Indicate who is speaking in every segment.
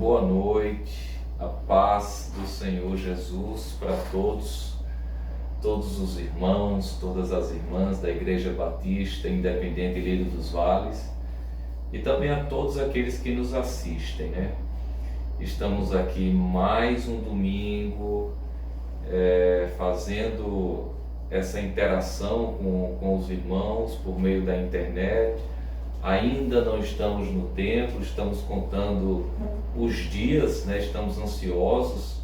Speaker 1: Boa noite, a paz do Senhor Jesus para todos os irmãos, todas as irmãs da Igreja Batista Independente Lírio dos Vales e também a todos aqueles que nos assistem, né? Estamos aqui mais um domingo fazendo essa interação com os irmãos por meio da internet. Ainda não estamos no templo, estamos contando os dias, né? Estamos ansiosos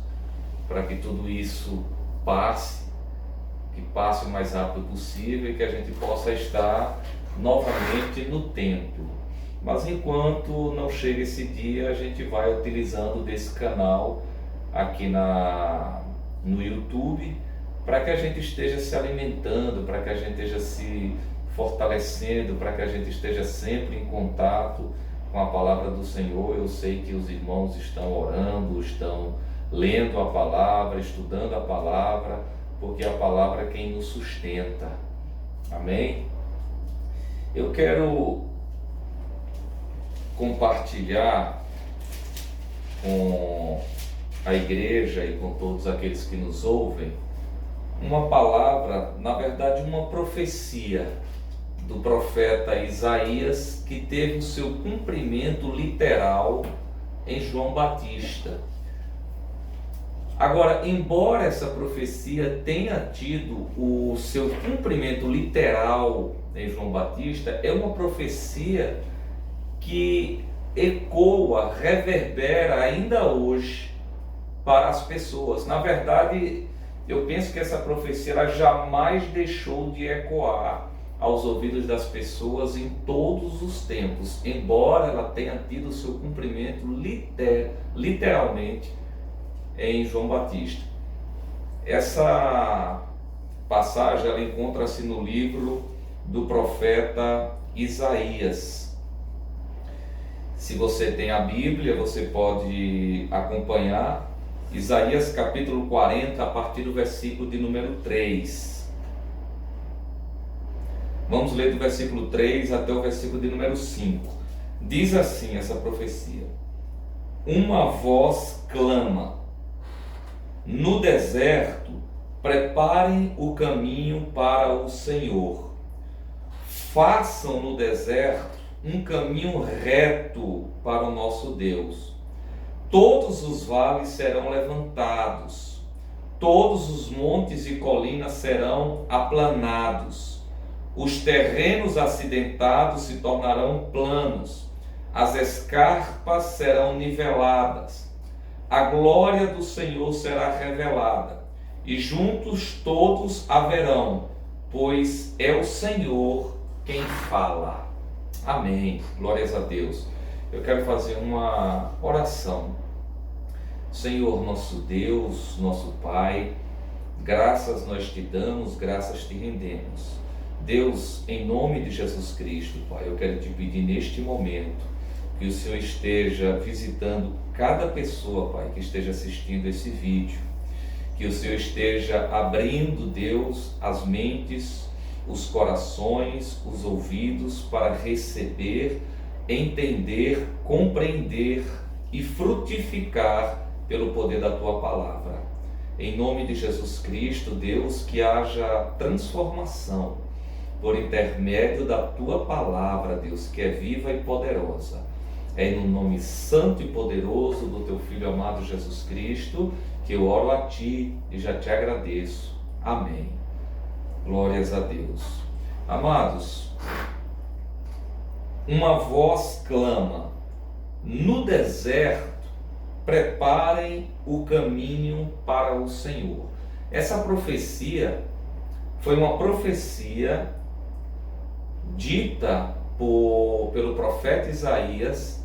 Speaker 1: para que tudo isso passe, que passe o mais rápido possível e que a gente possa estar novamente no templo. Mas enquanto não chega esse dia, a gente vai utilizando desse canal aqui no YouTube para que a gente esteja se alimentando, para que a gente esteja se fortalecendo, para que a gente esteja sempre em contato com a palavra do Senhor. Eu sei que os irmãos estão orando, estão lendo a palavra, estudando a palavra, porque a palavra é quem nos sustenta. Amém? Eu quero compartilhar com a igreja e com todos aqueles que nos ouvem uma palavra, na verdade uma profecia do profeta Isaías, que teve o seu cumprimento literal em João Batista. Agora, embora essa profecia tenha tido o seu cumprimento literal em João Batista, é uma profecia que ecoa, reverbera ainda hoje para as pessoas. Na verdade, eu penso que essa profecia ela jamais deixou de ecoar aos ouvidos das pessoas em todos os tempos, embora ela tenha tido o seu cumprimento literalmente em João Batista. Essa passagem ela encontra-se no livro do profeta Isaías. Se você tem a Bíblia, você pode acompanhar Isaías capítulo 40, a partir do versículo de número 3. Vamos ler do versículo 3 até o versículo de número 5. Diz assim essa profecia: uma voz clama, no deserto, preparem o caminho para o Senhor. Façam no deserto um caminho reto para o nosso Deus. Todos os vales serão levantados, todos os montes e colinas serão aplanados. Os terrenos acidentados se tornarão planos, as escarpas serão niveladas. A glória do Senhor será revelada, e juntos todos a verão, pois é o Senhor quem fala. Amém. Glórias a Deus. Eu quero fazer uma oração. Senhor, nosso Deus, nosso Pai, graças nós te damos, graças te rendemos. Deus, em nome de Jesus Cristo, Pai, eu quero te pedir neste momento que o Senhor esteja visitando cada pessoa, Pai, que esteja assistindo esse vídeo, que o Senhor esteja abrindo, Deus, as mentes, os corações, os ouvidos para receber, entender, compreender e frutificar pelo poder da Tua palavra. Em nome de Jesus Cristo, Deus, que haja transformação por intermédio da Tua palavra, Deus, que é viva e poderosa. É no nome santo e poderoso do Teu Filho amado Jesus Cristo que eu oro a Ti e já te agradeço. Amém. Glórias a Deus. Amados, uma voz clama, no deserto, preparem o caminho para o Senhor. Essa profecia foi uma profecia dita pelo profeta Isaías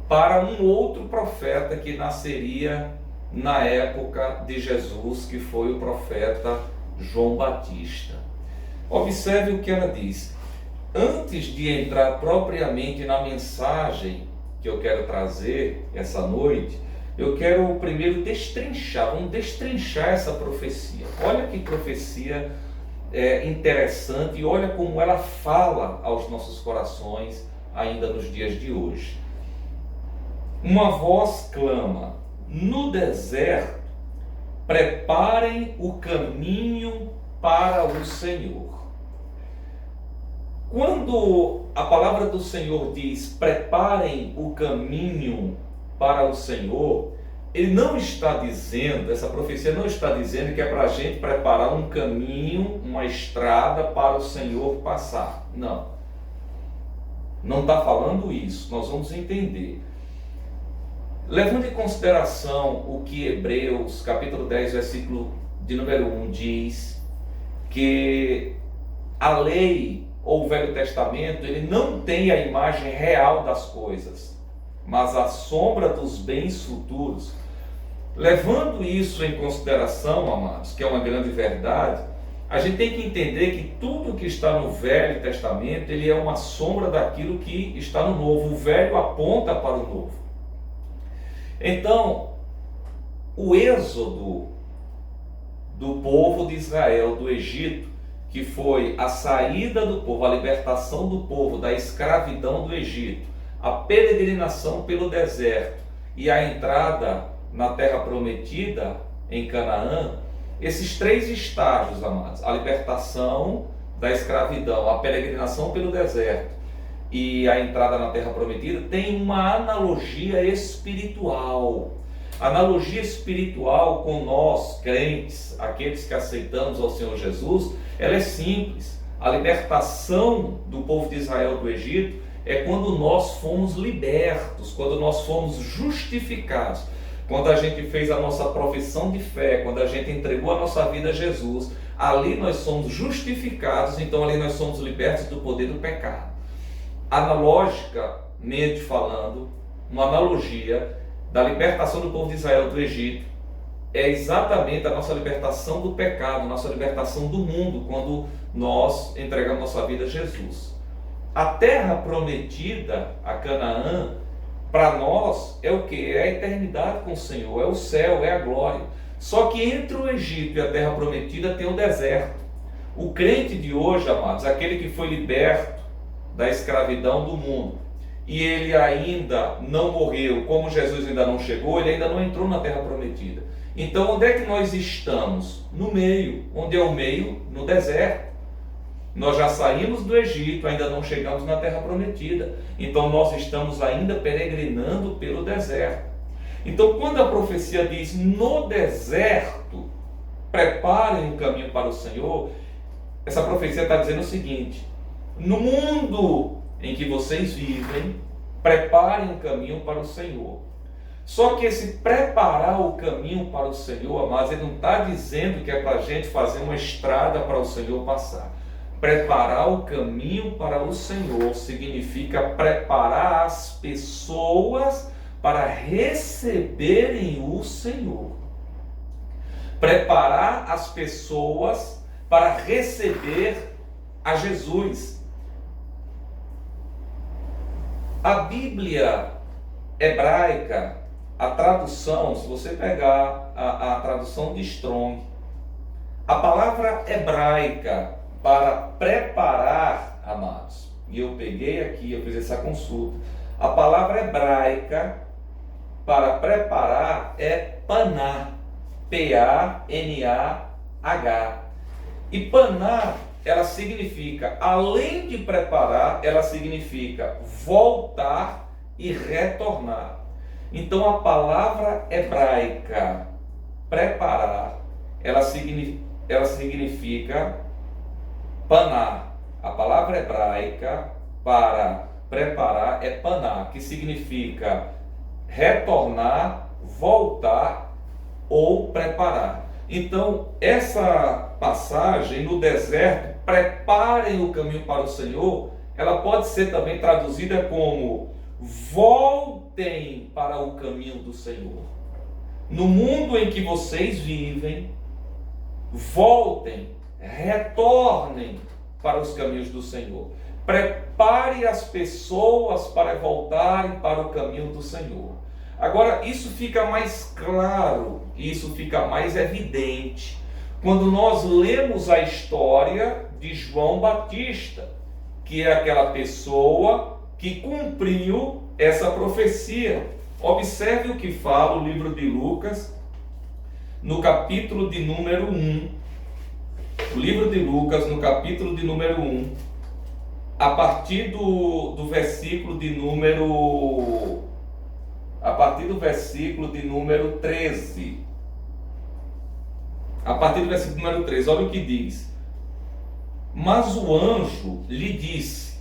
Speaker 1: para um outro profeta que nasceria na época de Jesus, que foi o profeta João Batista. Observe o que ela diz. Antes de entrar propriamente na mensagem que eu quero trazer essa noite, eu quero primeiro vamos destrinchar essa profecia. Olha que profecia interessante e olha como ela fala aos nossos corações ainda nos dias de hoje. Uma voz clama: no deserto, preparem o caminho para o Senhor. Quando a palavra do Senhor diz preparem o caminho para o Senhor, ele não está dizendo, essa profecia não está dizendo que é para a gente preparar um caminho, uma estrada para o Senhor passar. Não. Não está falando isso, nós vamos entender. Levando em consideração o que Hebreus, capítulo 10, versículo de número 1 diz, que a lei ou o Velho Testamento, ele não tem a imagem real das coisas, mas a sombra dos bens futuros. Levando isso em consideração, amados, que é uma grande verdade, a gente tem que entender que tudo que está no Velho Testamento, ele é uma sombra daquilo que está no Novo. O Velho aponta para o Novo. Então, o êxodo do povo de Israel do Egito, que foi a saída do povo, a libertação do povo da escravidão do Egito, a peregrinação pelo deserto e a entrada na terra prometida em Canaã, esses três estágios, amados, a libertação da escravidão, a peregrinação pelo deserto e a entrada na terra prometida, tem uma analogia espiritual. Analogia espiritual com nós, crentes, aqueles que aceitamos ao Senhor Jesus, ela é simples. A libertação do povo de Israel do Egito é quando nós fomos libertos, quando nós fomos justificados, quando a gente fez a nossa profissão de fé, quando a gente entregou a nossa vida a Jesus, ali nós somos justificados, então ali nós somos libertos do poder do pecado. Analogicamente falando, uma analogia da libertação do povo de Israel do Egito é exatamente a nossa libertação do pecado, nossa libertação do mundo, quando nós entregamos nossa vida a Jesus. A terra prometida, a Canaã, para nós é o que? É a eternidade com o Senhor, é o céu, é a glória. Só que entre o Egito e a terra prometida tem o deserto. O crente de hoje, amados, aquele que foi liberto da escravidão do mundo, e ele ainda não morreu, como Jesus ainda não chegou, ele ainda não entrou na terra prometida. Então, onde é que nós estamos? No meio. Onde é o meio? No deserto. Nós já saímos do Egito, ainda não chegamos na terra prometida. Então, nós estamos ainda peregrinando pelo deserto. Então, quando a profecia diz, no deserto, preparem um caminho para o Senhor, essa profecia está dizendo o seguinte: no mundo em que vocês vivem, preparem um caminho para o Senhor. Só que esse preparar o caminho para o Senhor, amados, ele não está dizendo que é para a gente fazer uma estrada para o Senhor passar. Preparar o caminho para o Senhor significa preparar as pessoas para receberem o Senhor. Preparar as pessoas para receber a Jesus. A Bíblia hebraica, a tradução, se você pegar a tradução de Strong, a palavra hebraica para preparar, amados, e eu peguei aqui, eu fiz essa consulta, a palavra hebraica para preparar é paná, P-A-N-A-H. E paná, ela significa, além de preparar, ela significa voltar e retornar. Então a palavra hebraica preparar, ela significa paná. A palavra hebraica para preparar é paná, que significa retornar, voltar ou preparar. Então, essa passagem no deserto, preparem o caminho para o Senhor, ela pode ser também traduzida como voltem para o caminho do Senhor. No mundo em que vocês vivem, voltem, retornem para os caminhos do Senhor. Prepare as pessoas para voltarem para o caminho do Senhor. Agora, isso fica mais claro, isso fica mais evidente quando nós lemos a história de João Batista, que é aquela pessoa que cumpriu essa profecia. Observe o que fala o livro de Lucas, no capítulo de número 1. O livro de Lucas, no capítulo de número 1, a partir do versículo de número... A partir do versículo de número 13. A partir do versículo número 13, olha o que diz. Mas o anjo lhe disse: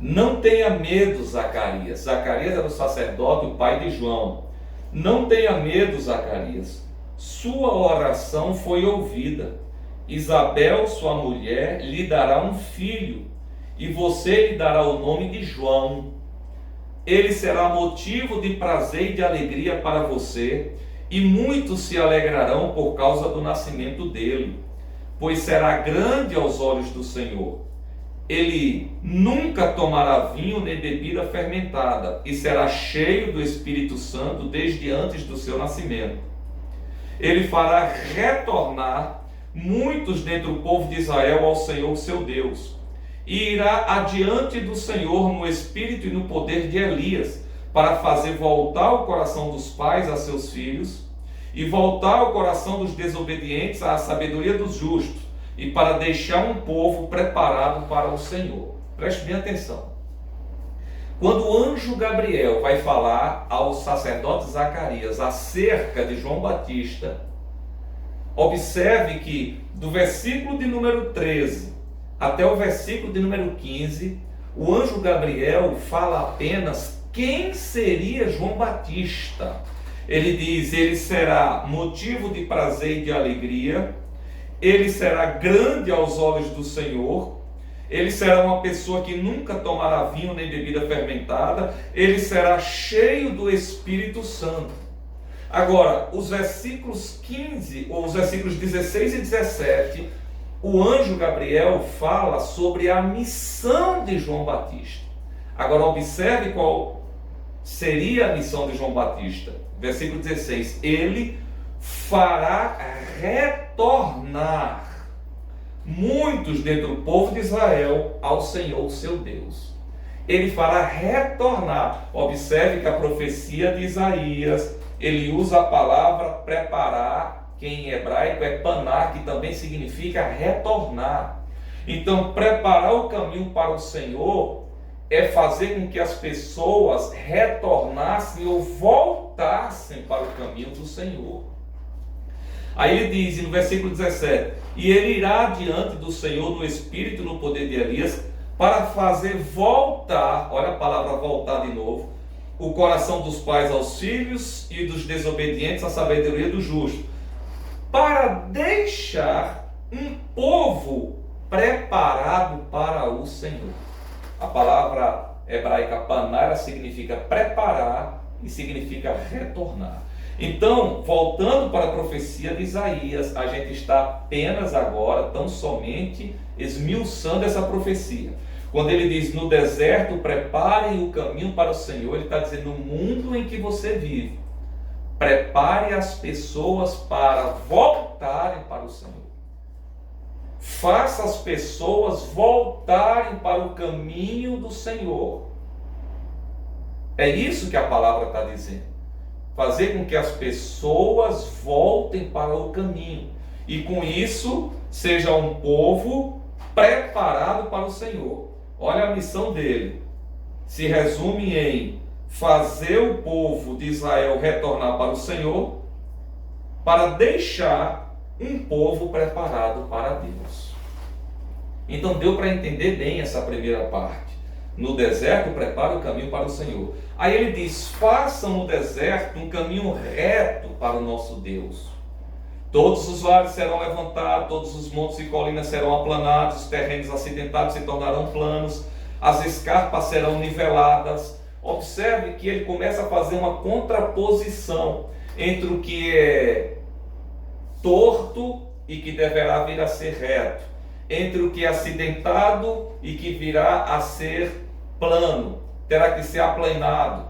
Speaker 1: não tenha medo, Zacarias. Zacarias era o sacerdote, o pai de João. Não tenha medo, Zacarias. Sua oração foi ouvida. Isabel, sua mulher, lhe dará um filho, e você lhe dará o nome de João. Ele será motivo de prazer e de alegria para você, e muitos se alegrarão por causa do nascimento dele, pois será grande aos olhos do Senhor. Ele nunca tomará vinho nem bebida fermentada, e será cheio do Espírito Santo desde antes do seu nascimento. Ele fará retornar muitos dentre o povo de Israel ao Senhor seu Deus, e irá adiante do Senhor no espírito e no poder de Elias, para fazer voltar o coração dos pais a seus filhos, e voltar o coração dos desobedientes à sabedoria dos justos, e para deixar um povo preparado para o Senhor. Preste bem atenção. Quando o anjo Gabriel vai falar ao sacerdote Zacarias acerca de João Batista, observe que do versículo de número 13 até o versículo de número 15, o anjo Gabriel fala apenas quem seria João Batista. Ele diz: ele será motivo de prazer e de alegria, ele será grande aos olhos do Senhor, ele será uma pessoa que nunca tomará vinho nem bebida fermentada, ele será cheio do Espírito Santo. Agora, os versículos 15, ou os versículos 16 e 17, o anjo Gabriel fala sobre a missão de João Batista. Agora, observe qual seria a missão de João Batista. Versículo 16: ele fará retornar muitos dentre o povo de Israel ao Senhor seu Deus. Ele fará retornar. Observe que a profecia de Isaías, ele usa a palavra preparar, que em hebraico é panar, que também significa retornar. Então, preparar o caminho para o Senhor é fazer com que as pessoas retornassem ou voltassem para o caminho do Senhor. Aí ele diz no versículo 17: e ele irá diante do Senhor no espírito e no poder de Elias, para fazer voltar, olha a palavra voltar de novo, o coração dos pais aos filhos e dos desobedientes à sabedoria do justo, para deixar um povo preparado para o Senhor. A palavra hebraica panar significa preparar e significa retornar. Então, voltando para a profecia de Isaías, a gente está apenas agora, tão somente, esmiuçando essa profecia. Quando ele diz: no deserto preparem o caminho para o Senhor, ele está dizendo: no mundo em que você vive, prepare as pessoas para voltarem para o Senhor. Faça as pessoas voltarem para o caminho do Senhor. É isso que a palavra está dizendo. Fazer com que as pessoas voltem para o caminho. E com isso, seja um povo preparado para o Senhor. Olha a missão dele. Se resume em fazer o povo de Israel retornar para o Senhor, para deixar um povo preparado para Deus. Então deu para entender bem essa primeira parte. No deserto prepara o caminho para o Senhor. Aí ele diz: façam no deserto um caminho reto para o nosso Deus. Todos os vales serão levantados, todos os montes e colinas serão aplanados, os terrenos acidentados se tornarão planos, as escarpas serão niveladas. Observe que ele começa a fazer uma contraposição entre o que é torto e que deverá vir a ser reto, entre o que é acidentado e que virá a ser plano, terá que ser aplanado.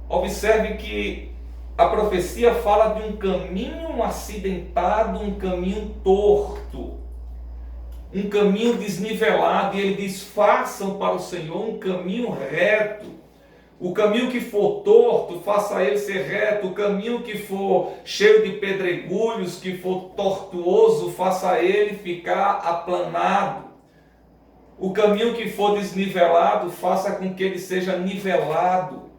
Speaker 1: Observe que a profecia fala de um caminho acidentado, um caminho torto, um caminho desnivelado, e ele diz: façam para o Senhor um caminho reto. O caminho que for torto, faça ele ser reto. O caminho que for cheio de pedregulhos, que for tortuoso, faça ele ficar aplanado. O caminho que for desnivelado, faça com que ele seja nivelado.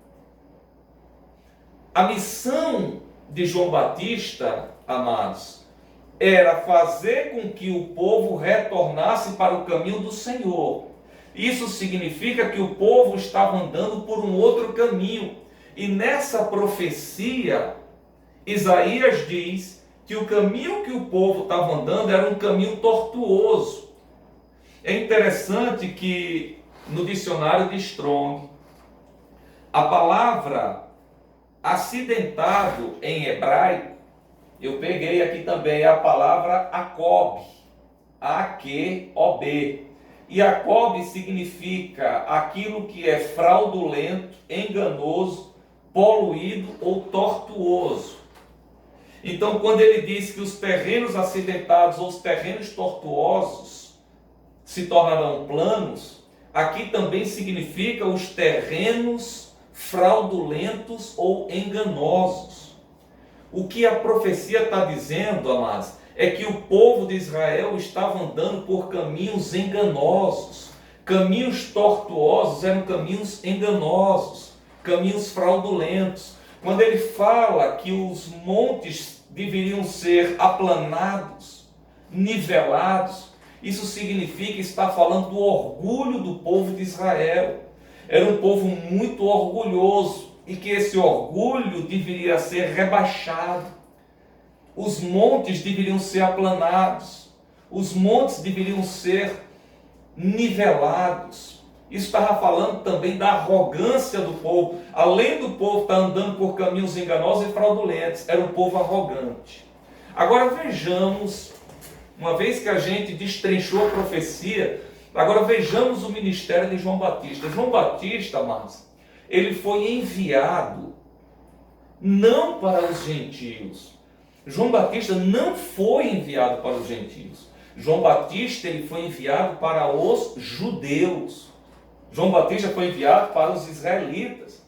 Speaker 1: A missão de João Batista, amados, era fazer com que o povo retornasse para o caminho do Senhor. Isso significa que o povo estava andando por um outro caminho. E nessa profecia, Isaías diz que o caminho que o povo estava andando era um caminho tortuoso. É interessante que no dicionário de Strong, a palavra acidentado em hebraico, eu peguei aqui também a palavra Acob, A-Q-O-B. E Acob significa aquilo que é fraudulento, enganoso, poluído ou tortuoso. Então, quando ele diz que os terrenos acidentados ou os terrenos tortuosos se tornarão planos, aqui também significa os terrenos fraudulentos ou enganosos. O que a profecia está dizendo, amados, é que o povo de Israel estava andando por caminhos enganosos. Caminhos tortuosos eram caminhos enganosos, caminhos fraudulentos. Quando ele fala que os montes deveriam ser aplanados, nivelados, isso significa estar falando do orgulho do povo de Israel. Era um povo muito orgulhoso e que esse orgulho deveria ser rebaixado. Os montes deveriam ser aplanados, os montes deveriam ser nivelados. Isso estava falando também da arrogância do povo. Além do povo estar andando por caminhos enganosos e fraudulentos, era um povo arrogante. Agora vejamos, uma vez que a gente destrinchou a profecia, agora vejamos o ministério de João Batista. João Batista, amados, ele foi enviado não para os gentios. João Batista não foi enviado para os gentios. João Batista ele foi enviado para os judeus. João Batista foi enviado para os israelitas.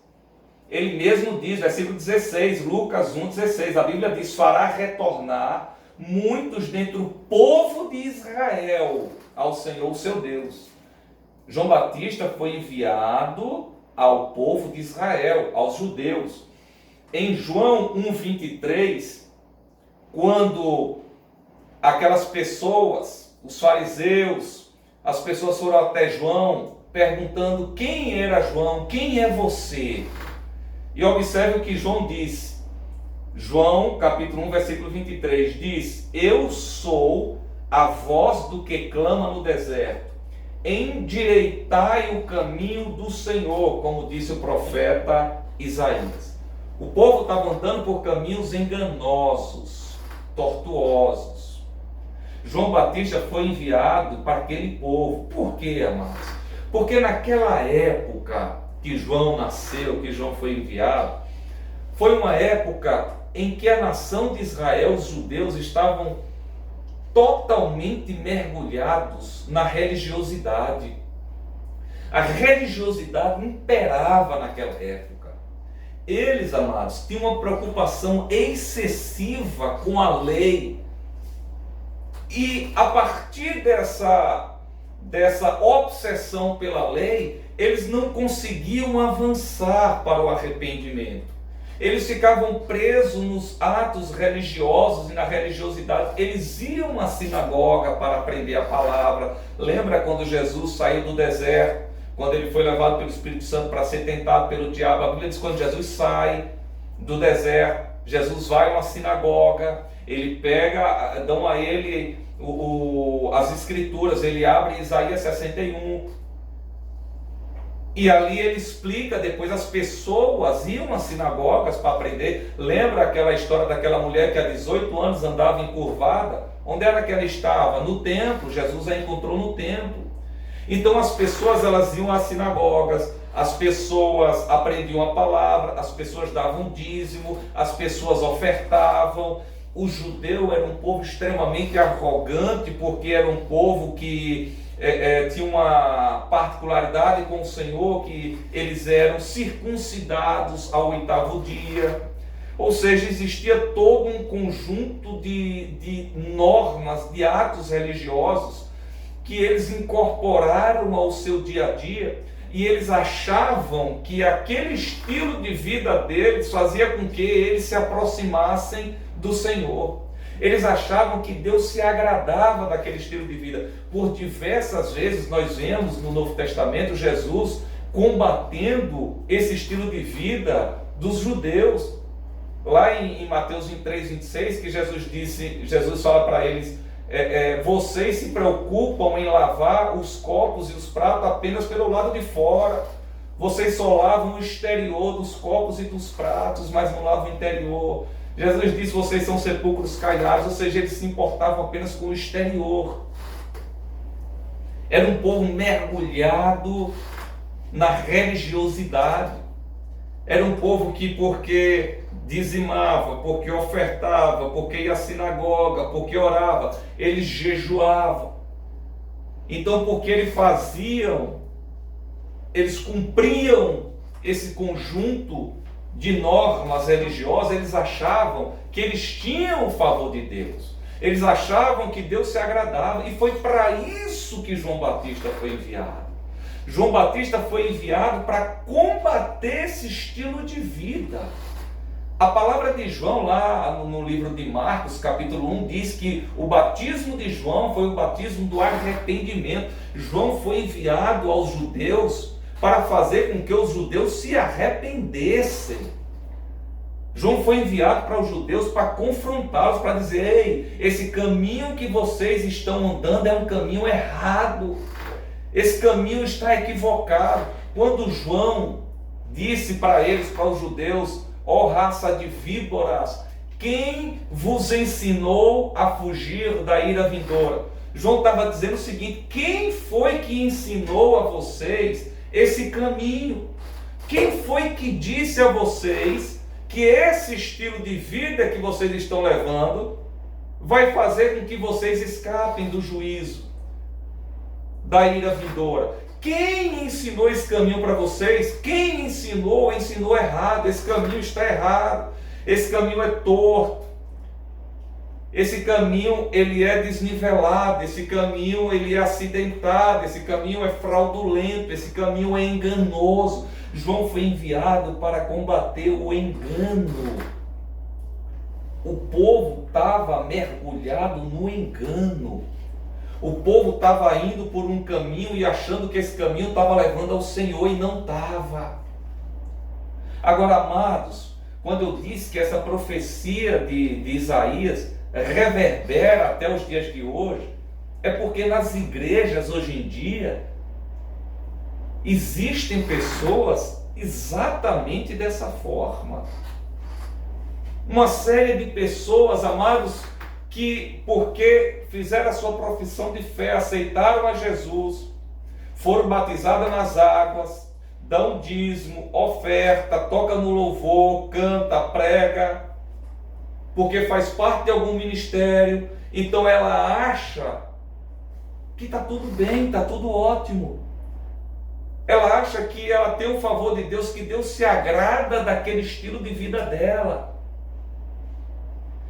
Speaker 1: Ele mesmo diz, versículo 16, Lucas 1,16, a Bíblia diz, fará retornar muitos dentre o povo de Israel ao Senhor, o seu Deus. João Batista foi enviado ao povo de Israel, aos judeus. Em João 1,23, quando aquelas pessoas, os fariseus, as pessoas foram até João, perguntando quem era João, quem é você? E observe o que João diz. João, capítulo 1, versículo 23, diz, eu sou a voz do que clama no deserto, endireitai o caminho do Senhor, como disse o profeta Isaías. O povo estava andando por caminhos enganosos, tortuosos. João Batista foi enviado para aquele povo. Por quê, amados? Porque naquela época que João nasceu, que João foi enviado, foi uma época em que a nação de Israel, os judeus, estavam totalmente mergulhados na religiosidade. A religiosidade imperava naquela época. Eles, amados, tinham uma preocupação excessiva com a lei. E a partir dessa obsessão pela lei, eles não conseguiam avançar para o arrependimento. Eles ficavam presos nos atos religiosos e na religiosidade. Eles iam à sinagoga para aprender a palavra. Lembra quando Jesus saiu do deserto? Quando ele foi levado pelo Espírito Santo para ser tentado pelo diabo, a Bíblia diz que quando Jesus sai do deserto, Jesus vai a uma sinagoga, ele pega, dão a ele as escrituras, ele abre Isaías 61, e ali ele explica, depois as pessoas iam às sinagogas para aprender. Lembra aquela história daquela mulher que há 18 anos andava encurvada? Onde era que ela estava? No templo. Jesus a encontrou no templo. Então as pessoas elas iam às sinagogas, as pessoas aprendiam a palavra, as pessoas davam dízimo, as pessoas ofertavam. O judeu era um povo extremamente arrogante, porque era um povo que tinham uma particularidade com o Senhor, que eles eram circuncidados ao 8º dia. Ou seja, existia todo um conjunto de normas, de atos religiosos que eles incorporaram ao seu dia a dia, e eles achavam que aquele estilo de vida deles fazia com que eles se aproximassem do Senhor. Eles achavam que Deus se agradava daquele estilo de vida. Por diversas vezes nós vemos no Novo Testamento Jesus combatendo esse estilo de vida dos judeus. Lá em Mateus 3:26, que Jesus fala para eles, vocês se preocupam em lavar os copos e os pratos apenas pelo lado de fora. Vocês só lavam o exterior dos copos e dos pratos, mas não lavam o interior. Jesus disse, vocês são sepulcros caiados, ou seja, eles se importavam apenas com o exterior. Era um povo mergulhado na religiosidade. Era um povo que, porque dizimava, porque ofertava, porque ia à sinagoga, porque orava, eles jejuavam. Então, porque eles cumpriam esse conjunto de normas religiosas, eles achavam que eles tinham o favor de Deus. Eles achavam que Deus se agradava, e foi para isso que João Batista foi enviado. João Batista foi enviado para combater esse estilo de vida. A palavra de João, lá no livro de Marcos, capítulo 1, diz que o batismo de João foi o batismo do arrependimento. João foi enviado aos judeus para fazer com que os judeus se arrependessem. João foi enviado para os judeus para confrontá-los, para dizer, ei, esse caminho que vocês estão andando é um caminho errado. Esse caminho está equivocado. Quando João disse para eles, para os judeus, ó raça de víboras, quem vos ensinou a fugir da ira vindoura? João estava dizendo o seguinte, quem foi que ensinou a vocês esse caminho? Quem foi que disse a vocês que esse estilo de vida que vocês estão levando vai fazer com que vocês escapem do juízo, da ira vindoura? Quem ensinou esse caminho para vocês? Quem ensinou errado. Esse caminho está errado. Esse caminho é torto. Esse caminho ele é desnivelado. Esse caminho ele é acidentado. Esse caminho é fraudulento. Esse caminho é enganoso. João foi enviado para combater o engano. O povo estava mergulhado no engano. O povo estava indo por um caminho e achando que esse caminho estava levando ao Senhor, e não estava. Agora, amados, quando eu disse que essa profecia de Isaías reverbera até os dias de hoje, é porque nas igrejas hoje em dia existem pessoas exatamente dessa forma. Uma série de pessoas, amados, que porque fizeram a sua profissão de fé, aceitaram a Jesus, foram batizadas nas águas, dão dízimo, oferta, toca no louvor, canta, prega, porque faz parte de algum ministério, então ela acha que está tudo bem, está tudo ótimo. Ela acha que ela tem o favor de Deus, que Deus se agrada daquele estilo de vida dela.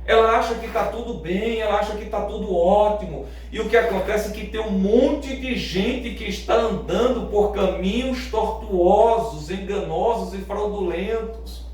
Speaker 1: Ela acha que está tudo bem, ela acha que está tudo ótimo. E o que acontece é que tem um monte de gente que está andando por caminhos tortuosos, enganosos e fraudulentos.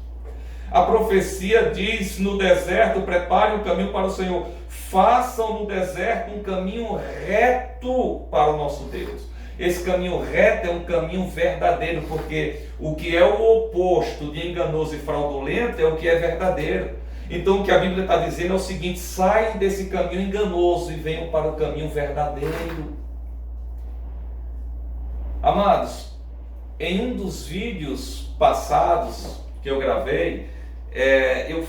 Speaker 1: A profecia diz, no deserto, prepare um caminho para o Senhor. Façam no deserto um caminho reto para o nosso Deus. Esse caminho reto é um caminho verdadeiro, porque o que é o oposto de enganoso e fraudulento é o que é verdadeiro. Então o que a Bíblia está dizendo é o seguinte: saiam desse caminho enganoso e venham para o caminho verdadeiro. Amados, em um dos vídeos passados que eu gravei, eu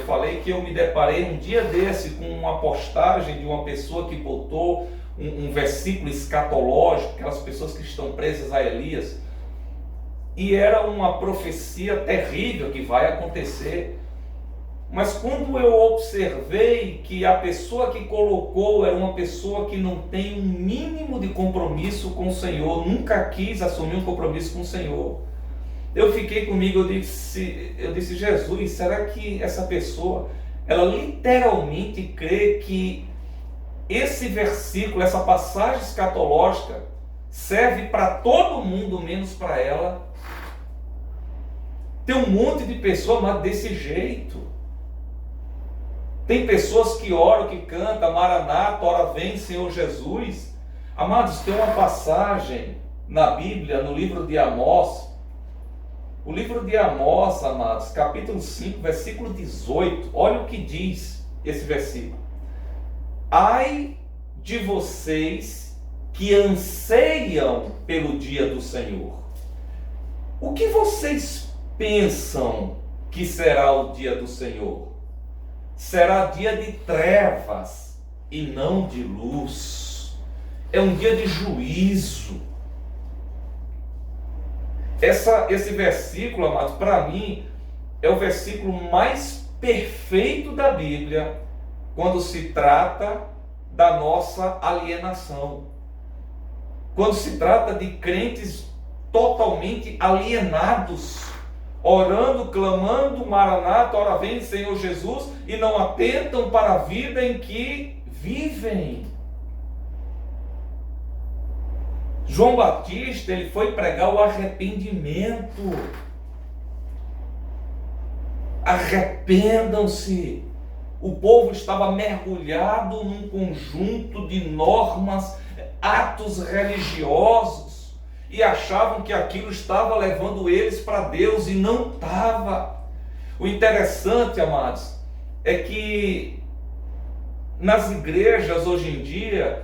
Speaker 1: falei que eu me deparei um dia desse com uma postagem de uma pessoa que botou um versículo escatológico, aquelas pessoas que estão presas a Elias, e era uma profecia terrível que vai acontecer. Mas quando eu observei que a pessoa que colocou era uma pessoa que não tem um mínimo de compromisso com o Senhor, nunca quis assumir um compromisso com o Senhor, eu fiquei comigo, eu disse, Jesus, será que essa pessoa, ela literalmente crê que esse versículo, essa passagem escatológica, serve para todo mundo, menos para ela? Tem um monte de pessoas, mas desse jeito. Tem pessoas que oram, que cantam, Maranata, ora vem, Senhor Jesus. Amados, tem uma passagem na Bíblia, no livro de Amós. O livro de Amós, amados, capítulo 5, versículo 18. Olha o que diz esse versículo. Ai de vocês que anseiam pelo dia do Senhor. O que vocês pensam que será o dia do Senhor? Será dia de trevas e não de luz. É um dia de juízo. Esse versículo, amados, para mim, é o versículo mais perfeito da Bíblia quando se trata da nossa alienação. Quando se trata de crentes totalmente alienados, orando, clamando, Maranata, ora vem, Senhor Jesus, e não atentam para a vida em que vivem. João Batista, ele foi pregar o arrependimento. Arrependam-se. O povo estava mergulhado num conjunto de normas, atos religiosos, e achavam que aquilo estava levando eles para Deus, e não estava. O interessante, amados, é que nas igrejas hoje em dia,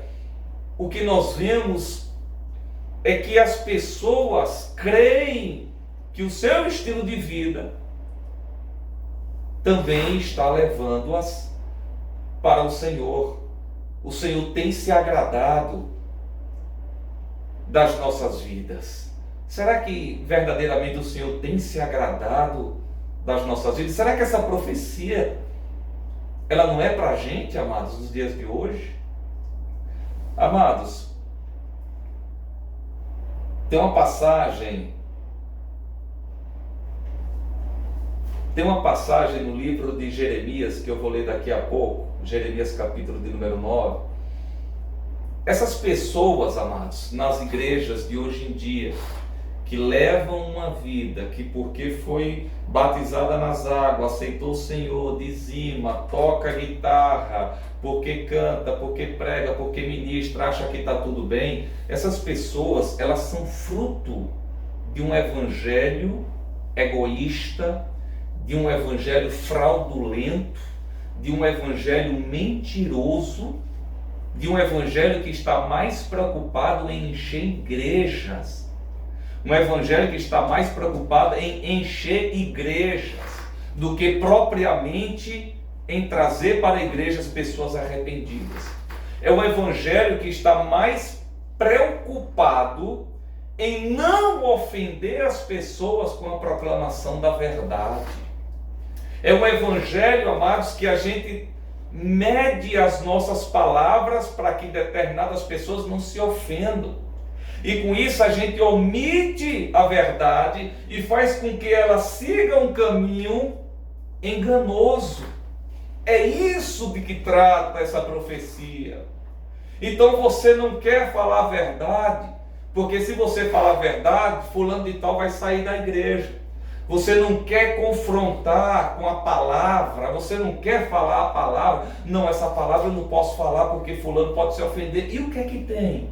Speaker 1: o que nós vemos é que as pessoas creem que o seu estilo de vida também está levando-as para o Senhor. O Senhor tem se agradado das nossas vidas. Será que verdadeiramente o Senhor tem se agradado das nossas vidas? Será que essa profecia, ela não é para a gente, amados, nos dias de hoje? Amados, tem uma passagem no livro de Jeremias, que eu vou ler daqui a pouco, Jeremias capítulo de número 9. Essas pessoas, amados, nas igrejas de hoje em dia, que levam uma vida que porque foi batizada nas águas, aceitou o Senhor, dizima, toca guitarra, porque canta, porque prega, porque ministra, acha que está tudo bem. Essas pessoas, elas são fruto de um evangelho egoísta, de um evangelho fraudulento, de um evangelho mentiroso, de um evangelho que está mais preocupado em encher igrejas, um evangelho que está mais preocupado em encher igrejas do que propriamente em trazer para a igreja as pessoas arrependidas. É um evangelho que está mais preocupado em não ofender as pessoas com a proclamação da verdade. É um evangelho, amados, que a gente mede as nossas palavras para que determinadas pessoas não se ofendam. E com isso a gente omite a verdade e faz com que ela siga um caminho enganoso. É isso de que trata essa profecia. Então você não quer falar a verdade, porque se você falar a verdade, fulano de tal vai sair da igreja. Você não quer confrontar com a palavra, você não quer falar a palavra. Não, essa palavra eu não posso falar porque fulano pode se ofender. E o que é que tem?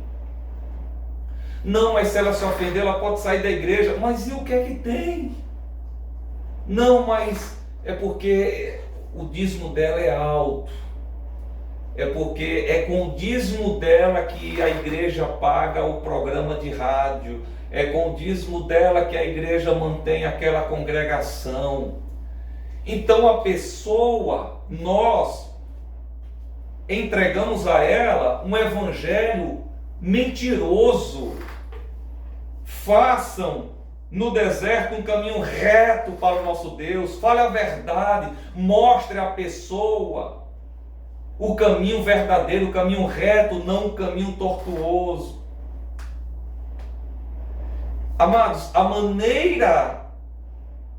Speaker 1: Não, mas se ela se ofender, ela pode sair da igreja. Mas e o que é que tem? Não, mas é porque o dízimo dela é alto. É porque é com o dízimo dela que a igreja paga o programa de rádio. É com o dízimo dela que a igreja mantém aquela congregação. Então a pessoa, nós entregamos a ela um evangelho mentiroso. Façam no deserto um caminho reto para o nosso Deus. Fale a verdade, mostre à pessoa o caminho verdadeiro, o caminho reto, não o caminho tortuoso. Amados, a maneira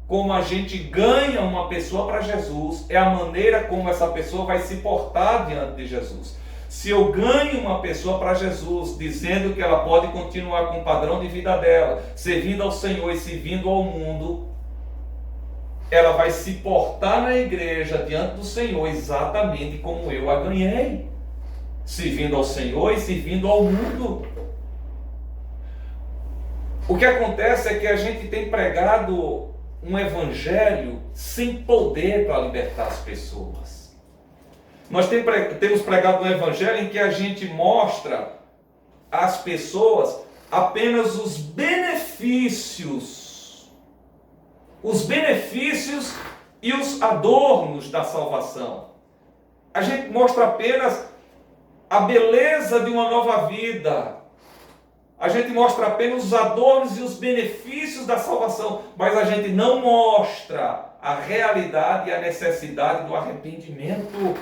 Speaker 1: como a gente ganha uma pessoa para Jesus é a maneira como essa pessoa vai se portar diante de Jesus. Se eu ganho uma pessoa para Jesus, dizendo que ela pode continuar com o padrão de vida dela, servindo ao Senhor e servindo ao mundo, ela vai se portar na igreja diante do Senhor exatamente como eu a ganhei, servindo ao Senhor e servindo ao mundo. O que acontece é que a gente tem pregado um evangelho sem poder para libertar as pessoas. Nós temos pregado um evangelho em que a gente mostra às pessoas apenas os benefícios e os adornos da salvação. A gente mostra apenas a beleza de uma nova vida. A gente mostra apenas os adornos e os benefícios da salvação, mas a gente não mostra a realidade e a necessidade do arrependimento.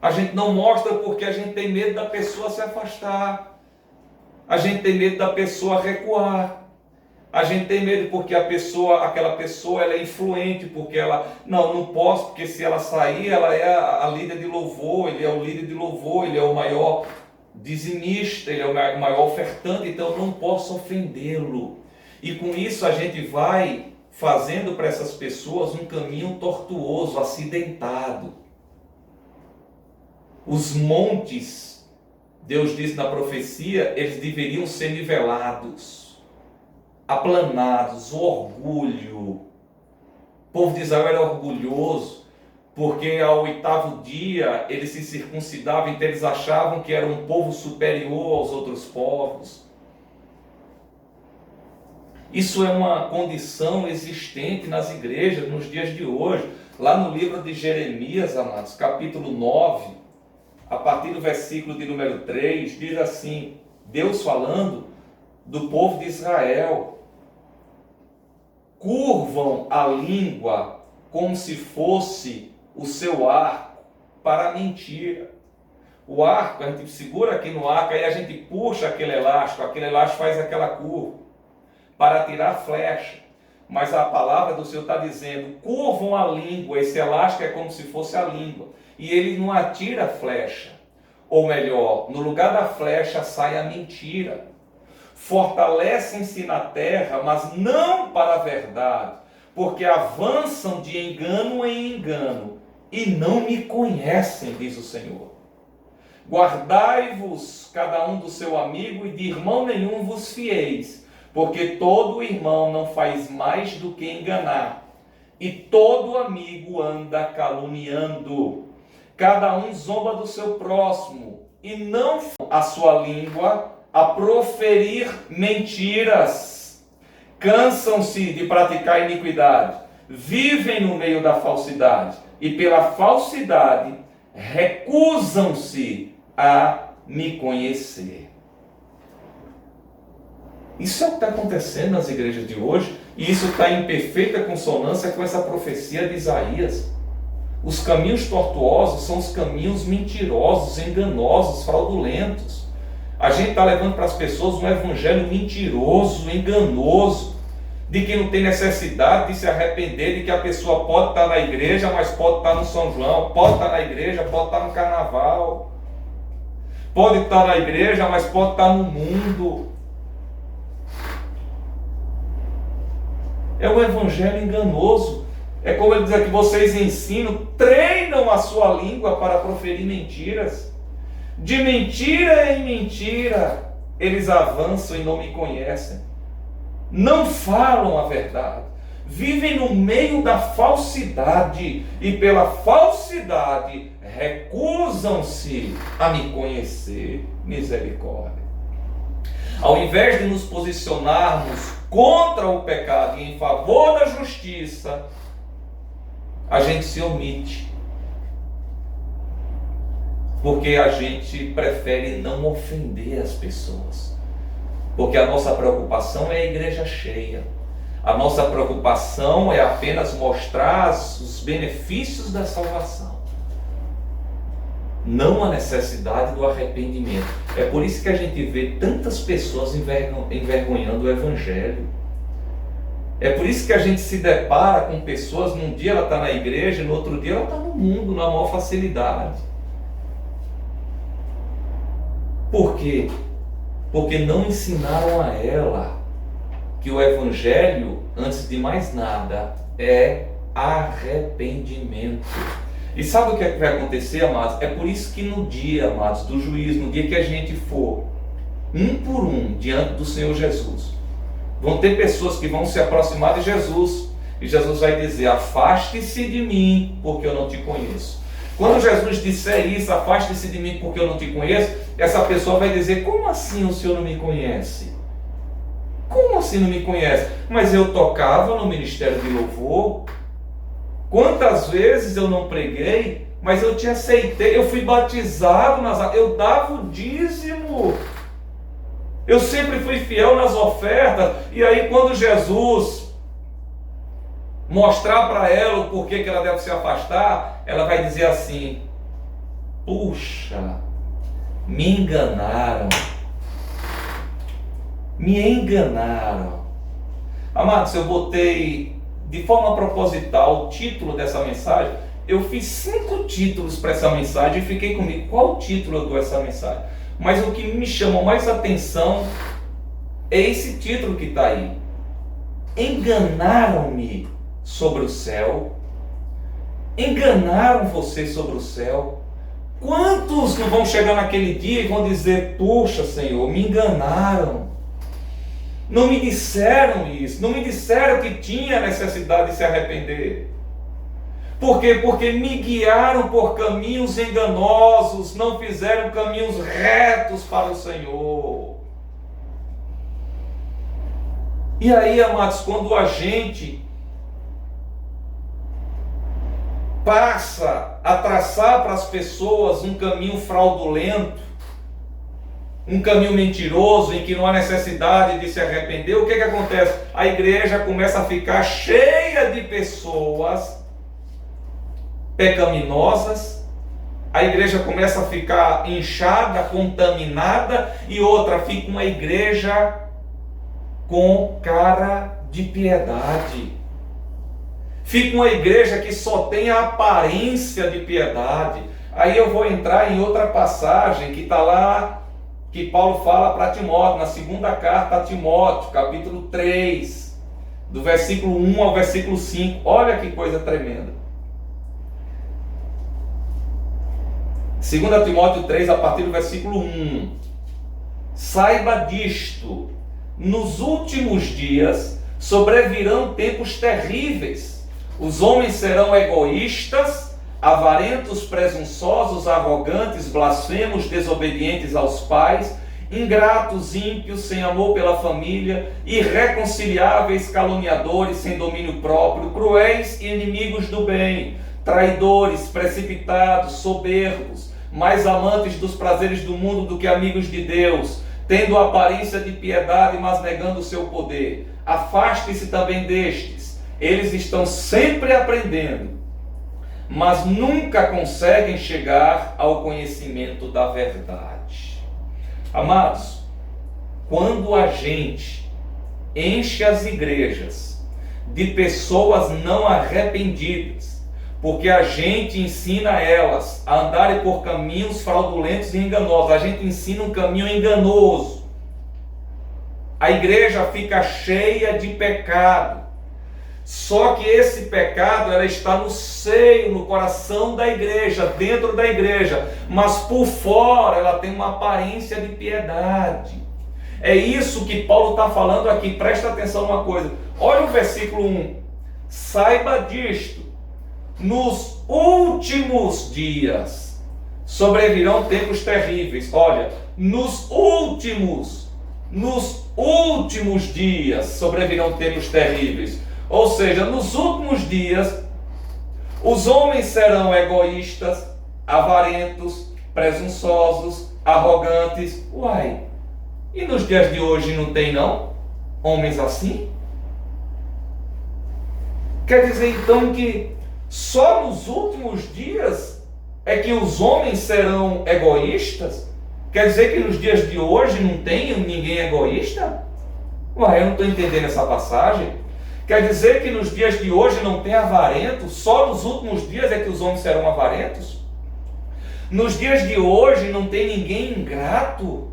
Speaker 1: A gente não mostra porque a gente tem medo da pessoa se afastar. A gente tem medo da pessoa recuar. A gente tem medo porque aquela pessoa ela é influente, porque ela, não posso, porque se ela sair, ela é a líder de louvor, ele é o líder de louvor, ele é o maior dizimista, ele é o maior ofertante, então eu não posso ofendê-lo. E com isso a gente vai fazendo para essas pessoas um caminho tortuoso, acidentado. Os montes, Deus diz na profecia, eles deveriam ser nivelados, aplanados. O orgulho, o povo de Israel era orgulhoso, porque ao 8º dia eles se circuncidavam, então eles achavam que era um povo superior aos outros povos. Isso é uma condição existente nas igrejas nos dias de hoje. Lá no livro de Jeremias, amados, capítulo 9, a partir do versículo de número 3, diz assim, Deus falando do povo de Israel: curvam a língua como se fosse o seu arco para a mentira. O arco, a gente segura aqui no arco, aí a gente puxa aquele elástico faz aquela curva para tirar a flecha. Mas a palavra do Senhor está dizendo, curvam a língua, esse elástico é como se fosse a língua, e ele não atira a flecha. Ou melhor, no lugar da flecha sai a mentira. Fortalecem-se na terra, mas não para a verdade, porque avançam de engano em engano, e não me conhecem, diz o Senhor. Guardai-vos cada um do seu amigo, e de irmão nenhum vos fieis, porque todo irmão não faz mais do que enganar, e todo amigo anda caluniando. Cada um zomba do seu próximo, e não a sua língua a proferir mentiras. Cansam-se de praticar iniquidade, vivem no meio da falsidade, e pela falsidade recusam-se a me conhecer. Isso é o que está acontecendo nas igrejas de hoje, e isso está em perfeita consonância com essa profecia de Isaías. Os caminhos tortuosos são os caminhos mentirosos, enganosos, fraudulentos. A gente está levando para as pessoas um evangelho mentiroso, enganoso, de que não tem necessidade de se arrepender, de que a pessoa pode estar na igreja, mas pode estar no São João, pode estar na igreja, pode estar no carnaval, pode estar na igreja, mas pode estar no mundo. É um evangelho enganoso. É como ele diz aqui, vocês ensinam, treinam a sua língua para proferir mentiras. De mentira em mentira, eles avançam e não me conhecem. Não falam a verdade. Vivem no meio da falsidade e pela falsidade recusam-se a me conhecer. Misericórdia. Ao invés de nos posicionarmos contra o pecado e em favor da justiça, a gente se omite, porque a gente prefere não ofender as pessoas. Porque a nossa preocupação é a igreja cheia. A nossa preocupação é apenas mostrar os benefícios da salvação, não a necessidade do arrependimento. É por isso que a gente vê tantas pessoas envergonhando o Evangelho. É por isso que a gente se depara com pessoas, num dia ela está na igreja, no outro dia ela está no mundo, na maior facilidade. Por quê? Porque não ensinaram a ela que o Evangelho, antes de mais nada, é arrependimento. E sabe o que vai acontecer, amados? É por isso que no dia, amados, do juízo, no dia que a gente for, um por um, diante do Senhor Jesus, vão ter pessoas que vão se aproximar de Jesus, e Jesus vai dizer: afaste-se de mim, porque eu não te conheço. Quando Jesus disser isso, afaste-se de mim porque eu não te conheço, essa pessoa vai dizer: como assim o Senhor não me conhece? Como assim não me conhece? Mas eu tocava no ministério de louvor. Quantas vezes eu não preguei, mas eu te aceitei, eu fui batizado, eu dava o dízimo, eu sempre fui fiel nas ofertas. E aí quando Jesus mostrar para ela o porquê que ela deve se afastar, ela vai dizer assim: puxa, me enganaram. Me enganaram. Amados, eu botei de forma proposital o título dessa mensagem. Eu fiz 5 títulos para essa mensagem e fiquei comigo, qual título eu dou essa mensagem? Mas o que me chamou mais atenção é esse título que está aí: enganaram-me sobre o céu. Enganaram você sobre o céu. Quantos não vão chegar naquele dia e vão dizer: puxa, Senhor, me enganaram, não me disseram isso, não me disseram que tinha necessidade de se arrepender. Por quê? Porque me guiaram por caminhos enganosos, não fizeram caminhos retos para o Senhor. E aí, amados, quando a gente passa a traçar para as pessoas um caminho fraudulento, um caminho mentiroso, em que não há necessidade de se arrepender, o que acontece? A igreja começa a ficar cheia de pessoas pecaminosas, a igreja começa a ficar inchada, contaminada, e outra, fica uma igreja com cara de piedade. Fica uma igreja que só tem a aparência de piedade. Aí eu vou entrar em outra passagem que está lá, que Paulo fala para Timóteo, na segunda carta a Timóteo, capítulo 3, do versículo 1 ao versículo 5. Olha que coisa tremenda. 2 Timóteo 3, a partir do versículo 1. Saiba disto: nos últimos dias sobrevirão tempos terríveis. Os homens serão egoístas, avarentos, presunçosos, arrogantes, blasfemos, desobedientes aos pais, ingratos, ímpios, sem amor pela família, irreconciliáveis, caluniadores, sem domínio próprio, cruéis e inimigos do bem, traidores, precipitados, soberbos, mais amantes dos prazeres do mundo do que amigos de Deus, tendo aparência de piedade, mas negando o seu poder. Afaste-se também destes. Eles estão sempre aprendendo, mas nunca conseguem chegar ao conhecimento da verdade. Amados, quando a gente enche as igrejas de pessoas não arrependidas, porque a gente ensina elas a andarem por caminhos fraudulentos e enganosos, a gente ensina um caminho enganoso, a igreja fica cheia de pecado. Só que esse pecado, ela está no seio, no coração da igreja, dentro da igreja, mas por fora ela tem uma aparência de piedade. É isso que Paulo está falando aqui. Presta atenção numa coisa, olha o versículo 1. Saiba disto: nos últimos dias sobrevirão tempos terríveis. Olha, nos últimos dias sobrevirão tempos terríveis. Ou seja, nos últimos dias, os homens serão egoístas, avarentos, presunçosos, arrogantes. Uai, E nos dias de hoje não tem não? Homens assim? Quer dizer então que só nos últimos dias é que os homens serão egoístas? Quer dizer que nos dias de hoje não tem ninguém egoísta? Ué, eu não estou entendendo essa passagem. Quer dizer que nos dias de hoje não tem avarento? Só nos últimos dias é que os homens serão avarentos? Nos dias de hoje não tem ninguém ingrato?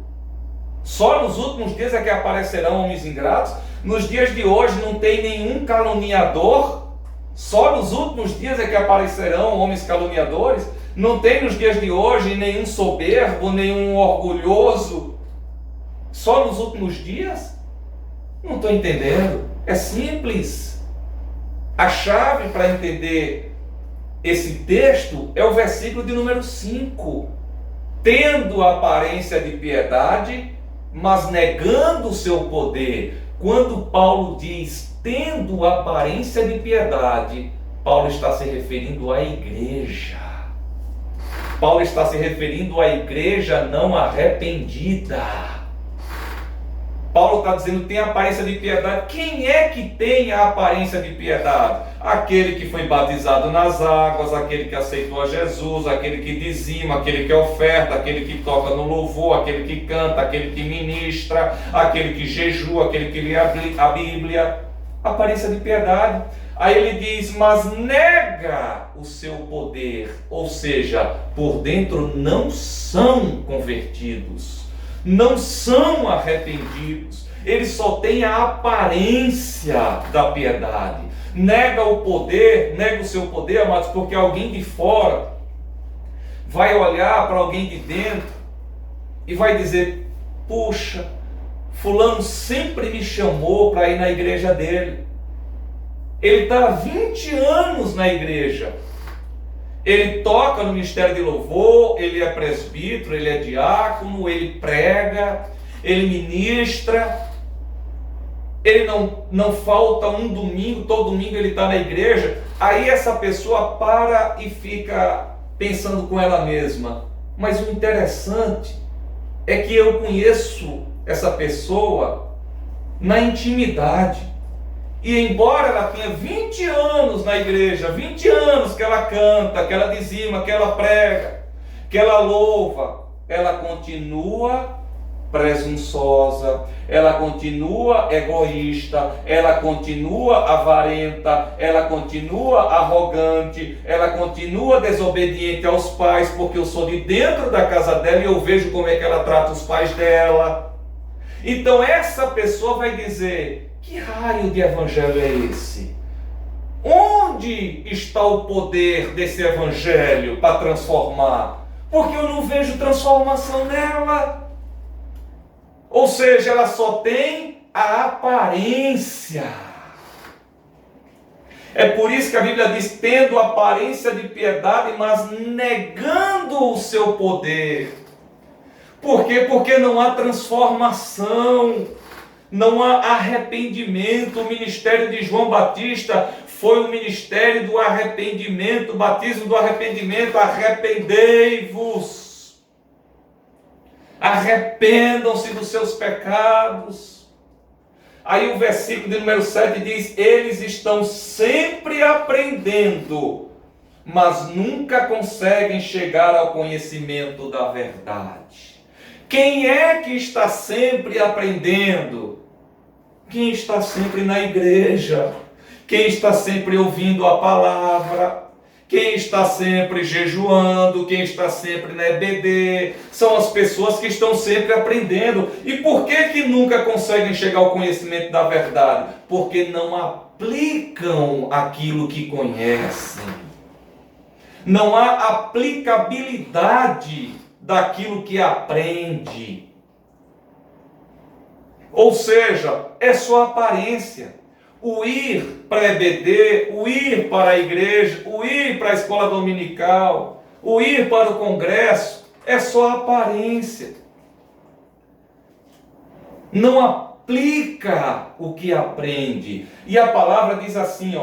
Speaker 1: Só nos últimos dias é que aparecerão homens ingratos? Nos dias de hoje não tem nenhum caluniador? Só nos últimos dias é que aparecerão homens caluniadores? Não tem nos dias de hoje nenhum soberbo, nenhum orgulhoso? Só nos últimos dias? Não estou entendendo. É simples. A chave para entender esse texto é o versículo de número 5. Tendo a aparência de piedade, mas negando o seu poder. Quando Paulo diz tendo a aparência de piedade, Paulo está se referindo à igreja. Paulo está se referindo à igreja não arrependida. Paulo está dizendo tem aparência de piedade. Quem é que tem a aparência de piedade? Aquele que foi batizado nas águas, aquele que aceitou a Jesus, aquele que dizima, aquele que oferta, aquele que toca no louvor, aquele que canta, aquele que ministra, aquele que jejua, aquele que lê a Bíblia. Aparência de piedade. Aí ele diz, mas nega o seu poder, ou seja, por dentro não são convertidos, não são arrependidos, eles só têm a aparência da piedade. Nega o poder, nega o seu poder, amados, porque alguém de fora vai olhar para alguém de dentro e vai dizer, puxa, fulano sempre me chamou para ir na igreja dele. Ele está há 20 anos na igreja. Ele toca no ministério de louvor, ele é presbítero, ele é diácono, ele prega, ele ministra. Ele não falta um domingo, todo domingo ele está na igreja. Aí essa pessoa para e fica pensando com ela mesma. Mas o interessante é que eu conheço essa pessoa na intimidade. E embora ela tenha 20 anos na igreja, 20 anos que ela canta, que ela dizima, que ela prega, que ela louva, ela continua presunçosa, ela continua egoísta, ela continua avarenta, ela continua arrogante, ela continua desobediente aos pais, porque eu sou de dentro da casa dela e eu vejo como é que ela trata os pais dela. Então essa pessoa vai dizer, que raio de evangelho é esse? Onde está o poder desse evangelho para transformar? Porque eu não vejo transformação nela. Ou seja, ela só tem a aparência. É por isso que a Bíblia diz, tendo aparência de piedade, mas negando o seu poder. Por quê? Porque não há transformação. Não há arrependimento. O ministério de João Batista foi o ministério do arrependimento, o batismo do arrependimento. Arrependei-vos, arrependam-se dos seus pecados. Aí o versículo de número 7 diz, eles estão sempre aprendendo, mas nunca conseguem chegar ao conhecimento da verdade. Quem é que está sempre aprendendo? Quem está sempre na igreja, quem está sempre ouvindo a palavra, quem está sempre jejuando, quem está sempre na EBD, são as pessoas que estão sempre aprendendo. E por que nunca conseguem chegar ao conhecimento da verdade? Porque não aplicam aquilo que conhecem. Não há aplicabilidade daquilo que aprende. Ou seja, é só aparência. O ir para a EBD, o ir para a igreja, o ir para a escola dominical, o ir para o congresso, é só aparência. Não aplica o que aprende. E a palavra diz assim,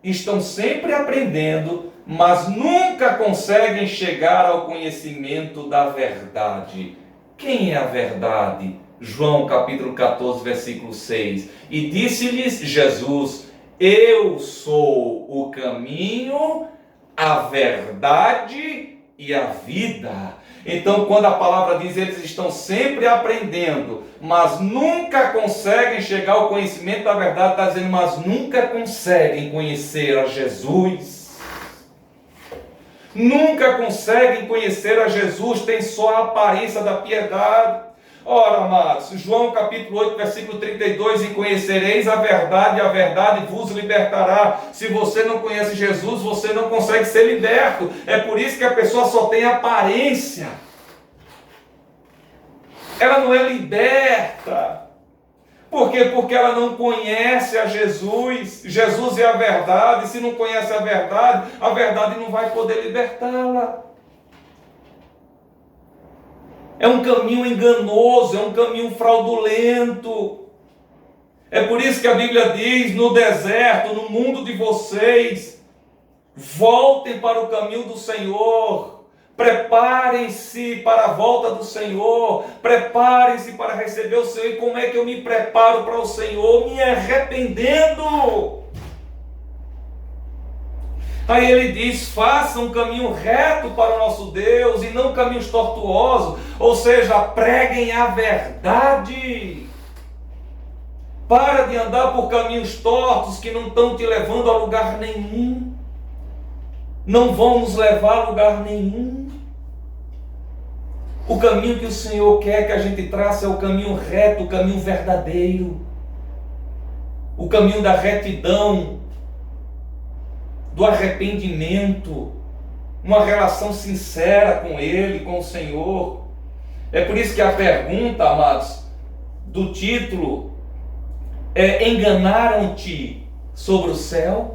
Speaker 1: estão sempre aprendendo, mas nunca conseguem chegar ao conhecimento da verdade. Quem é a verdade? João capítulo 14, versículo 6. E disse-lhes Jesus: eu sou o caminho, a verdade e a vida. Então, quando a palavra diz, eles estão sempre aprendendo, mas nunca conseguem chegar ao conhecimento da verdade, está dizendo, mas nunca conseguem conhecer a Jesus. Nunca conseguem conhecer a Jesus, tem só a aparência da piedade. Ora, amados, João capítulo 8, versículo 32, e conhecereis a verdade vos libertará. Se você não conhece Jesus, você não consegue ser liberto. É por isso que a pessoa só tem aparência. Ela não é liberta. Por quê? Porque ela não conhece a Jesus. Jesus é a verdade. Se não conhece a verdade não vai poder libertá-la. É um caminho enganoso, é um caminho fraudulento. É por isso que a Bíblia diz, no deserto, no mundo de vocês, voltem para o caminho do Senhor, preparem-se para a volta do Senhor, preparem-se para receber o Senhor. E como é que eu me preparo para o Senhor? Me arrependendo. Aí ele diz, faça um caminho reto para o nosso Deus e não caminhos tortuosos, ou seja, preguem a verdade. Para de andar por caminhos tortos que não estão te levando a lugar nenhum, não vão nos levar a lugar nenhum. O caminho que o Senhor quer que a gente trace é o caminho reto, o caminho verdadeiro, o caminho da retidão, do arrependimento, uma relação sincera com Ele, com o Senhor. É por isso que a pergunta, amados, do título é: enganaram-te sobre o céu?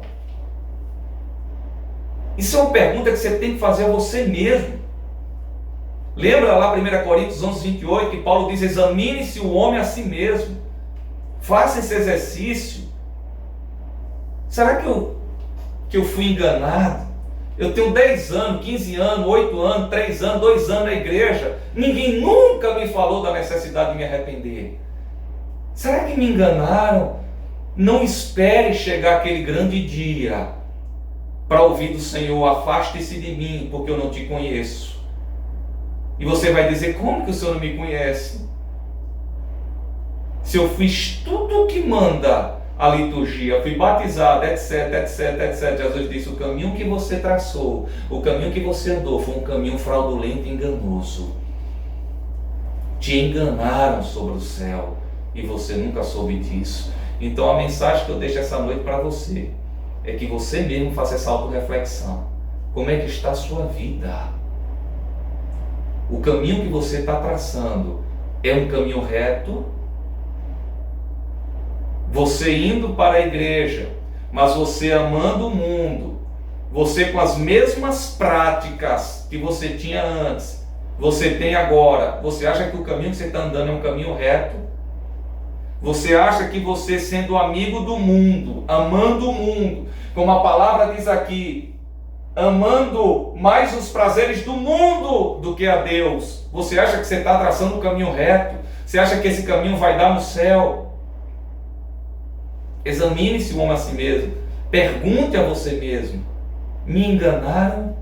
Speaker 1: Isso é uma pergunta que você tem que fazer a você mesmo. Lembra lá 1 Coríntios 11, 28, que Paulo diz, examine-se o homem a si mesmo, faça esse exercício. Será que eu fui enganado? Eu tenho 10 anos, 15 anos, 8 anos, 3 anos, 2 anos na igreja, ninguém nunca me falou da necessidade de me arrepender. Será que me enganaram? Não espere chegar aquele grande dia para ouvir do Senhor, afaste-se de mim, porque eu não te conheço. E você vai dizer, como que o Senhor não me conhece? Se eu fiz tudo o que manda a liturgia, fui batizado, etc, etc, etc. Jesus disse, o caminho que você traçou, o caminho que você andou, foi um caminho fraudulento e enganoso. Te enganaram sobre o céu, e você nunca soube disso. Então a mensagem que eu deixo essa noite para você, é que você mesmo faça essa autorreflexão. Como é que está a sua vida? O caminho que você está traçando, é um caminho reto? Você indo para a igreja, mas você amando o mundo, você com as mesmas práticas que você tinha antes, você tem agora, você acha que o caminho que você está andando é um caminho reto? Você acha que você sendo amigo do mundo, amando o mundo, como a palavra diz aqui, amando mais os prazeres do mundo do que a Deus, você acha que você está traçando um caminho reto? Você acha que esse caminho vai dar no céu? Examine-se o homem a si mesmo. Pergunte a você mesmo, me enganaram?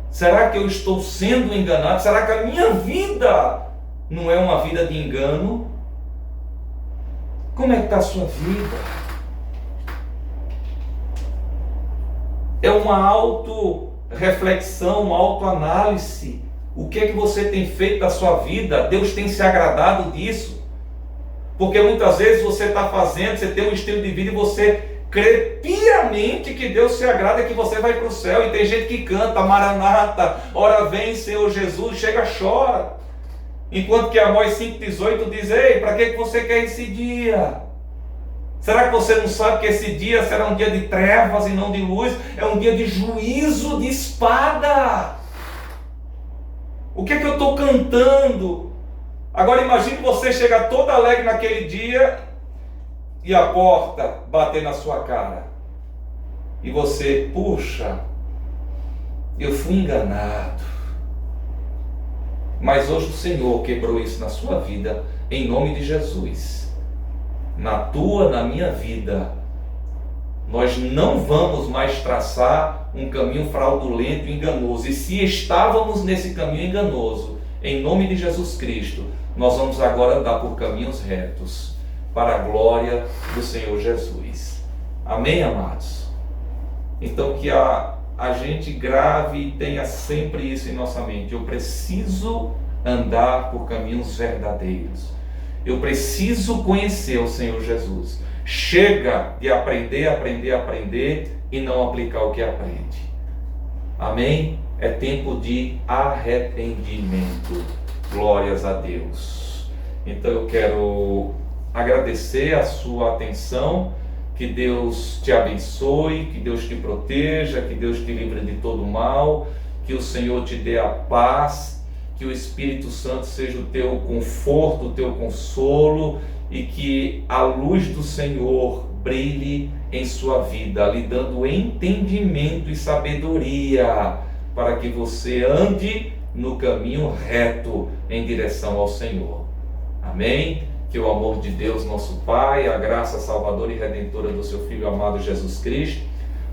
Speaker 1: Será que eu estou sendo enganado? Será que a minha vida não é uma vida de engano? Como é que está a sua vida? É uma auto-reflexão, uma autoanálise. O que é que você tem feito da sua vida? Deus tem se agradado disso? Porque muitas vezes você está fazendo, você tem um estilo de vida e você crê piamente que Deus se agrada e que você vai para o céu. E tem gente que canta, Maranata, ora vem Senhor Jesus, chega, chora. Enquanto que Amós 5,18 diz, ei, para que você quer esse dia? Será que você não sabe que esse dia será um dia de trevas e não de luz? É um dia de juízo de espada. O que é que eu estou cantando? Agora imagine você chegar todo alegre naquele dia e a porta bater na sua cara. E você, puxa, eu fui enganado. Mas hoje o Senhor quebrou isso na sua vida em nome de Jesus, na tua, na minha vida, nós não vamos mais traçar um caminho fraudulento e enganoso. E se estávamos nesse caminho enganoso, em nome de Jesus Cristo, nós vamos agora andar por caminhos retos, para a glória do Senhor Jesus. Amém, amados? Então que a gente grave e tenha sempre isso em nossa mente. Eu preciso andar por caminhos verdadeiros. Eu preciso conhecer o Senhor Jesus. Chega de aprender e não aplicar o que aprende. Amém? É tempo de arrependimento. Glórias a Deus. Então eu quero agradecer a sua atenção. Que Deus te abençoe, que Deus te proteja, que Deus te livre de todo mal, que o Senhor te dê a paz, que o Espírito Santo seja o teu conforto, o teu consolo, e que a luz do Senhor brilhe em sua vida, lhe dando entendimento e sabedoria, para que você ande no caminho reto em direção ao Senhor. Amém? Que o amor de Deus, nosso Pai, a graça salvadora e redentora do seu Filho amado Jesus Cristo,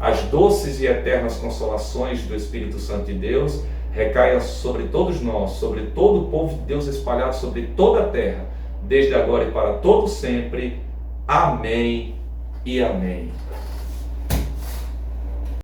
Speaker 1: as doces e eternas consolações do Espírito Santo de Deus, recaiam sobre todos nós, sobre todo o povo de Deus espalhado sobre toda a terra, desde agora e para todo sempre. Amém e amém.